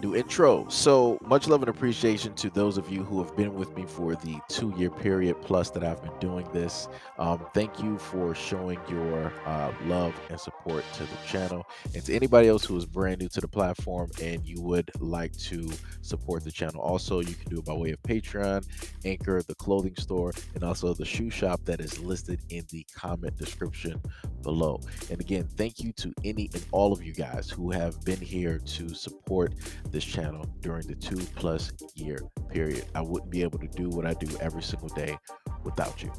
New intro. So much love and appreciation to those of you who have been with me for the 2 year period plus that I've been doing this. Thank you for showing your love and support to the channel. And to anybody else who is brand new to the platform and you would like to support the channel, also, you can do it by way of Patreon, Anchor, the clothing store, and also the shoe shop that is listed in the comment description below. And again, thank you to any and all of you guys who have been here to support this channel during the 2+ year period. I wouldn't be able to do what I do every single day without you.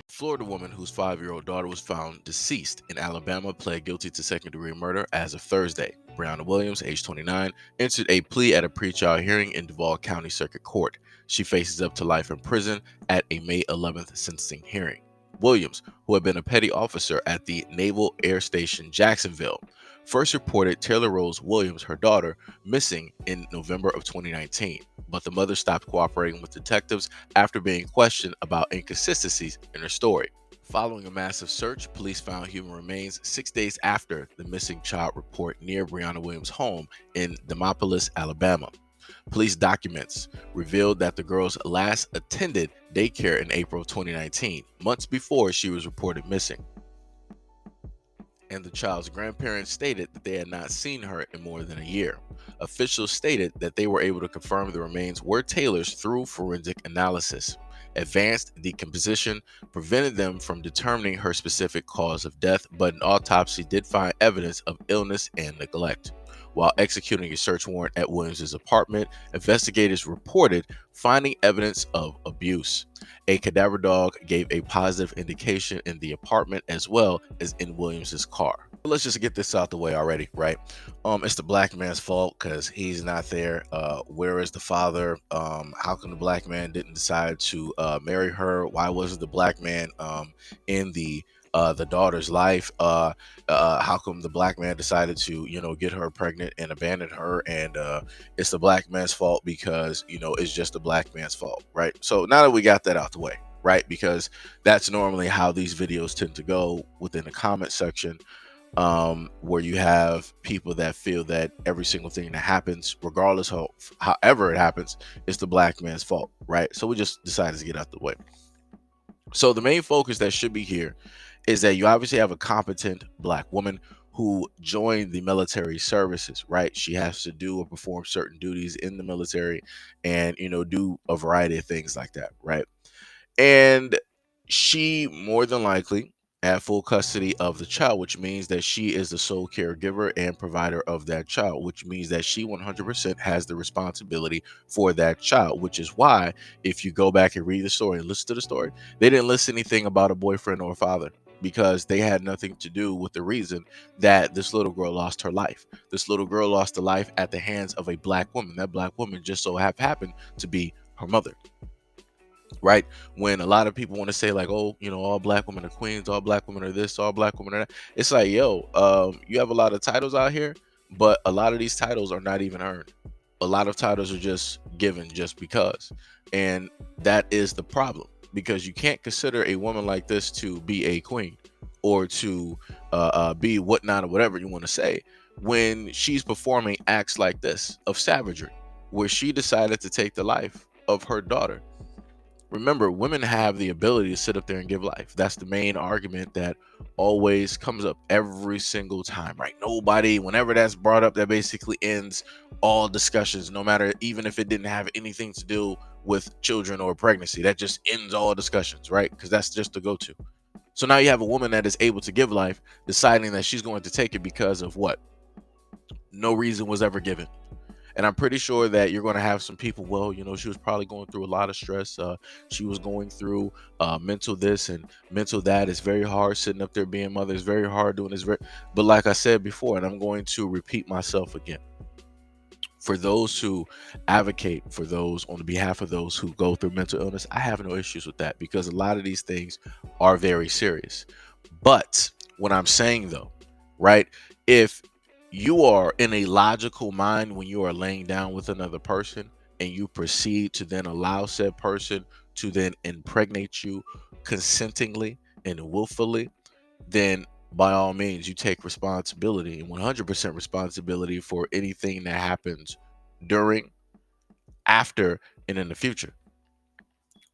Florida woman whose 5-year-old daughter was found deceased in Alabama pled guilty to second-degree murder as of Thursday. Brianna Williams, age 29, entered a plea at a pretrial hearing in Duval County Circuit Court. She faces up to life in prison at a May 11th sentencing hearing. Williams, who had been a petty officer at the Naval Air Station Jacksonville, first reported Taylor Rose Williams, her daughter, missing in November of 2019, but the mother stopped cooperating with detectives after being questioned about inconsistencies in her story. Following a massive search, police found human remains 6 days after the missing child report near Brianna Williams' home in Demopolis, Alabama. Police documents revealed that the girls last attended daycare in April of 2019, months before she was reported missing. And the child's grandparents stated that they had not seen her in more than a year. Officials stated that they were able to confirm the remains were Taylor's through forensic analysis. Advanced decomposition prevented them from determining her specific cause of death, but an autopsy did find evidence of illness and neglect. While executing a search warrant at Williams' apartment, investigators reported finding evidence of abuse. A cadaver dog gave a positive indication in the apartment as well as in Williams's car. Let's just get this out the way already, right? It's the black man's fault because he's not there. Where is the father? How come the black man didn't decide to marry her? Why wasn't the black man in the daughter's life? How come the black man decided to, get her pregnant and abandon her? And it's the black man's fault because, it's just the black man's fault, right? So now that we got that out the way, right? Because that's normally how these videos tend to go within the comment section, where you have people that feel that every single thing that happens, regardless of however it happens, is the black man's fault, right? So we just decided to get out the way. So the main focus that should be here is that you obviously have a competent black woman who joined the military services, right? She has to do or perform certain duties in the military and, do a variety of things like that, right? And she more than likely had full custody of the child, which means that she is the sole caregiver and provider of that child, which means that she 100% has the responsibility for that child, which is why if you go back and read the story and listen to the story, they didn't list anything about a boyfriend or a father because they had nothing to do with the reason that this little girl lost her life. This little girl lost her life at the hands of a black woman. That black woman just so happened to be her mother, right? When a lot of people want to say like, oh, all black women are queens, all black women are this, all black women are that, it's like, yo, you have a lot of titles out here, but a lot of these titles are not even earned. A lot of titles are just given just because, and that is the problem, because you can't consider a woman like this to be a queen or to be whatnot or whatever you want to say when she's performing acts like this of savagery, where she decided to take the life of her daughter. Remember, women have the ability to sit up there and give life. That's the main argument that always comes up every single time, right? Nobody, whenever that's brought up, that basically ends all discussions, no matter, even if it didn't have anything to do with children or pregnancy. That just ends all discussions, right? Because that's just the go-to. So now you have a woman that is able to give life, deciding that she's going to take it because of what? No reason was ever given. And I'm pretty sure that you're going to have some people, well, she was probably going through a lot of stress. She was going through mental this and mental that. It's very hard sitting up there being mother. It's very hard doing this. But like I said before, and I'm going to repeat myself again, for those who advocate for those on behalf of those who go through mental illness, I have no issues with that because a lot of these things are very serious. But what I'm saying though, right, if you are in a logical mind when you are laying down with another person and you proceed to then allow said person to then impregnate you consentingly and willfully, then by all means, you take responsibility and 100% responsibility for anything that happens during, after, and in the future,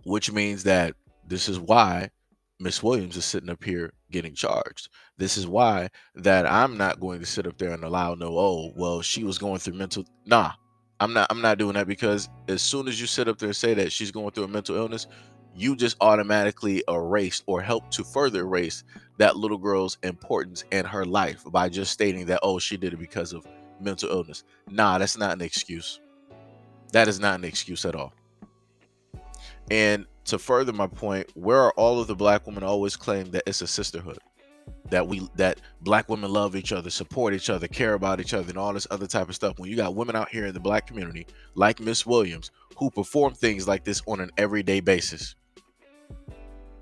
which means that this is why Miss Williams is sitting up here getting charged. This is why that I'm not going to sit up there and allow no, oh, well, she was going through mental. Nah, I'm not doing that, because as soon as you sit up there and say that she's going through a mental illness, you just automatically erase or help to further erase that little girl's importance in her life by just stating that, oh, she did it because of mental illness. Nah, that's not an excuse. That is not an excuse at all. And to further my point, where are all of the black women always claim that it's a sisterhood, that black women love each other, support each other, care about each other, and all this other type of stuff, when you got women out here in the black community like Miss Williams who perform things like this on an everyday basis?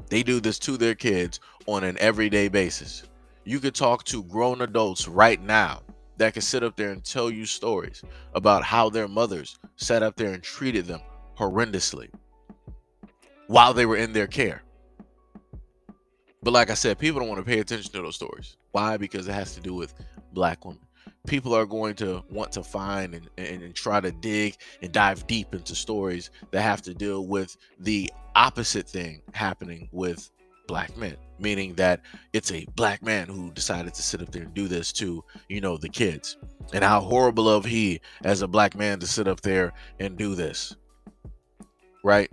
They do this to their kids on an everyday basis. You could talk to grown adults right now that can sit up there and tell you stories about how their mothers sat up there and treated them horrendously while they were in their care. But like I said, people don't want to pay attention to those stories. Why? Because it has to do with black women. People are going to want to find and try to dig and dive deep into stories that have to deal with the opposite thing happening with black men, meaning that it's a black man who decided to sit up there and do this to, the kids, and how horrible of he as a black man to sit up there and do this, right?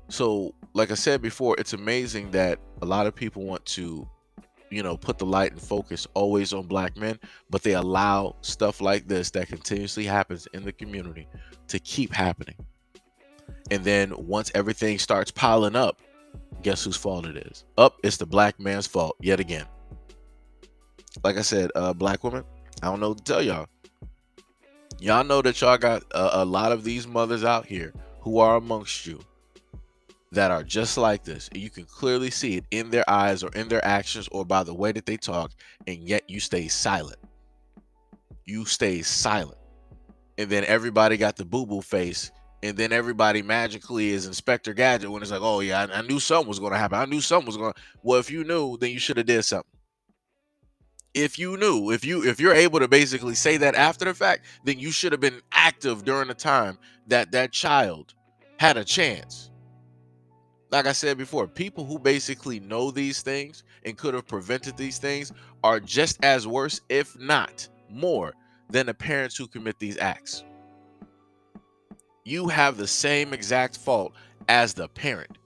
So, like I said before, it's amazing that a lot of people want to, put the light and focus always on black men, but they allow stuff like this that continuously happens in the community to keep happening. And then once everything starts piling up, guess whose fault it is? It's the black man's fault yet again. Like I said, black women, I don't know what to tell y'all. Y'all know that y'all got a lot of these mothers out here who are amongst you that are just like this, and you can clearly see it in their eyes or in their actions or by the way that they talk, and yet you stay silent. You stay silent. And then everybody got the boo-boo face, and then everybody magically is Inspector Gadget when it's like, oh yeah, I knew something was going to happen. I knew something was going to. Well, if you knew, then you should have did something. If you knew, if you're able to basically say that after the fact, then you should have been active during the time that that child had a chance. Like I said before, people who basically know these things and could have prevented these things are just as worse, if not more, than the parents who commit these acts. You have the same exact fault as the parent,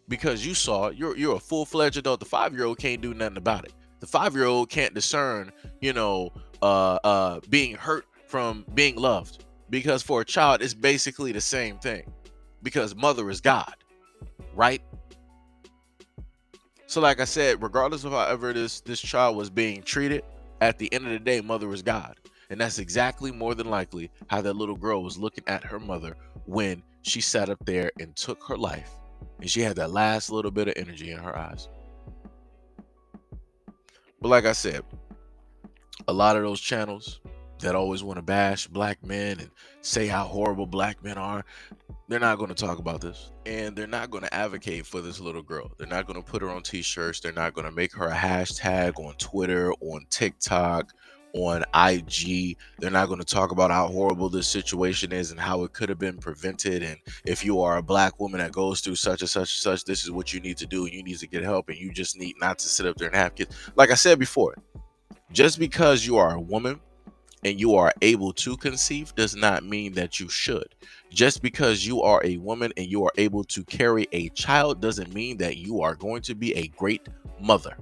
because you saw it. You're a full-fledged adult. The 5-year-old can't do nothing about it. The 5-year-old can't discern, being hurt from being loved, because for a child it's basically the same thing, because mother is God, right? So like I said, regardless of however this child was being treated, at the end of the day, mother is God. And that's exactly more than likely how that little girl was looking at her mother when she sat up there and took her life. And she had that last little bit of energy in her eyes. But like I said, a lot of those channels that always want to bash black men and say how horrible black men are, they're not going to talk about this, and they're not going to advocate for this little girl. They're not going to put her on t-shirts. They're not going to make her a hashtag on Twitter, on TikTok, on IG. They're not going to talk about how horrible this situation is and how it could have been prevented, and if you are a black woman that goes through such and such and such, this is what you need to do, and you need to get help, and you just need not to sit up there and have kids. Like I said before, just because you are a woman and you are able to conceive does not mean that you should. Just because you are a woman and you are able to carry a child doesn't mean that you are going to be a great mother.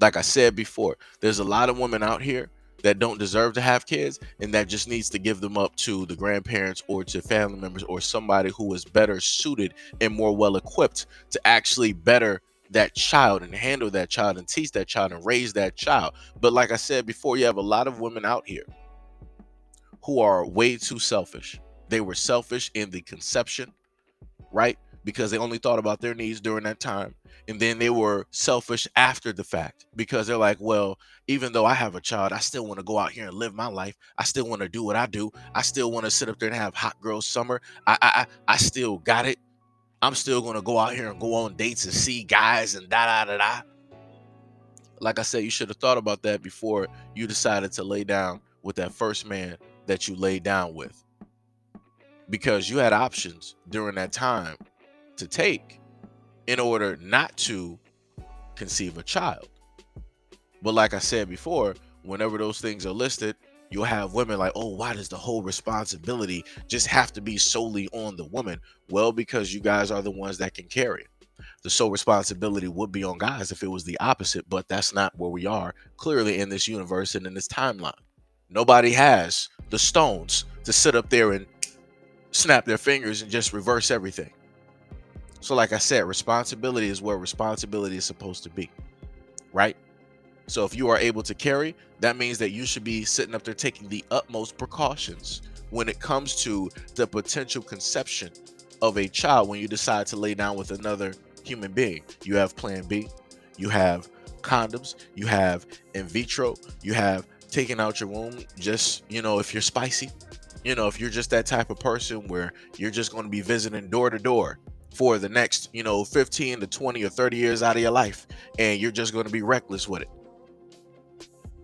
Like I said before, there's a lot of women out here that don't deserve to have kids, and that just needs to give them up to the grandparents or to family members or somebody who is better suited and more well equipped to actually better that child and handle that child and teach that child and raise that child. But like I said before, you have a lot of women out here who are way too selfish. They were selfish in the conception, right? Because they only thought about their needs during that time. And then they were selfish after the fact, because they're like, well, even though I have a child, I still want to go out here and live my life. I still want to do what I do. I still want to sit up there and have hot girl summer. I still got it. I'm still going to go out here and go on dates and see guys and da da da da. Like I said, you should have thought about that before you decided to lay down with that first man that you laid down with, because you had options during that time to take in order not to conceive a child. But like I said before, whenever those things are listed, you'll have women like, oh, why does the whole responsibility just have to be solely on the woman? Well, because you guys are the ones that can carry it. The sole responsibility would be on guys if it was the opposite, but that's not where we are clearly in this universe and in this timeline. Nobody has the stones to sit up there and snap their fingers and just reverse everything. So, like I said, responsibility is where responsibility is supposed to be, right? So if you are able to carry, that means that you should be sitting up there taking the utmost precautions when it comes to the potential conception of a child when you decide to lay down with another human being. You have plan B, you have condoms, you have in vitro, you have taking out your womb, just, if you're spicy, if you're just that type of person where you're just going to be visiting door to door for the next, 15 to 20 or 30 years out of your life, and you're just going to be reckless with it,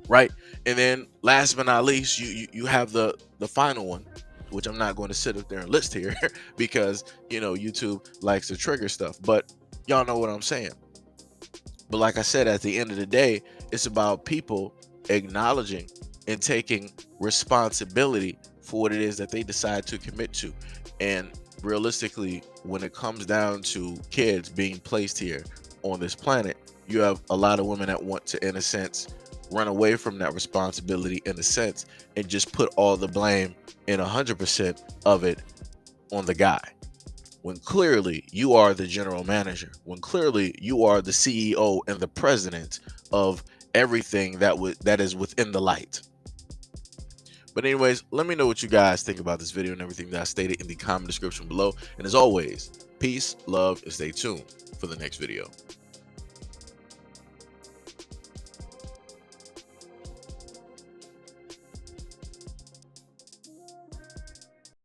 right? And then last but not least, you have the final one, which I'm not going to sit up there and list here because YouTube likes to trigger stuff, but y'all know what I'm saying. But like I said, at the end of the day, it's about people acknowledging and taking responsibility for what it is that they decide to commit to. And realistically, when it comes down to kids being placed here on this planet, you have a lot of women that want to, in a sense, run away from that responsibility, in a sense, and just put all the blame and 100% of it on the guy, when clearly you are the general manager, when clearly you are the CEO and the president of everything that is within the light. But anyways, let me know what you guys think about this video and everything that I stated in the comment description below. And as always, peace, love, and stay tuned for the next video.